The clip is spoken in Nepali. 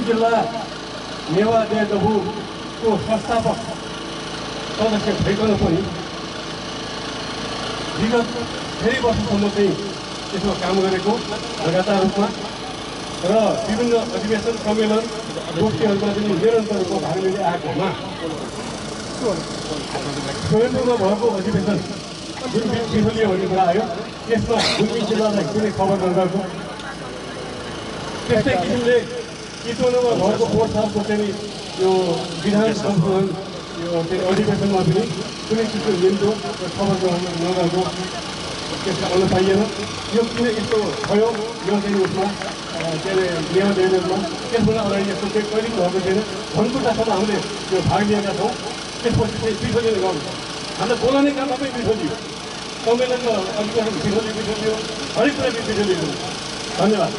जिल्ला नेवा देडबुको संस्थापक सदस्य भइकन पनि विगत धेरै वर्षसम्म चाहिँ त्यसमा काम गरेको लगातार रूपमा र विभिन्न अधिवेशन सम्मेलन गोष्ठीहरूमा पनि निरन्तर रूपमा भाग लिँदै आएकोमा स्वयम्भूमा भएको अधिवेशन जुन बिथोलियो भन्ने कुरा आयो त्यसमा गुल्मी जिल्लालाई कुनै खबर नगरेको त्यस्तै किसिमले चितवनमा भएको पोहोर सालको चाहिँ यो विधान संशोधन यो अधिवेशनमा पनि कुनै किसिमको मिल्दो खबर नगरेको त्यसमा आउन पाइएन यो किन यस्तो भयो यो चाहिँ उसमा के अरे नियम निर्णयमा त्यसभन्दा अगाडि यस्तो चाहिँ कहिले भएको छैन धनकुटासम्म हामीले यो भाग लिएका छौँ त्यसपछि चाहिँ बिथोलिने गर्नु हामीलाई बोलाउने काम सबै बिथोलियो सम्मेलनको अधिवेशन बिथोलियो हरेक कुरा बिथोलियो धन्यवाद।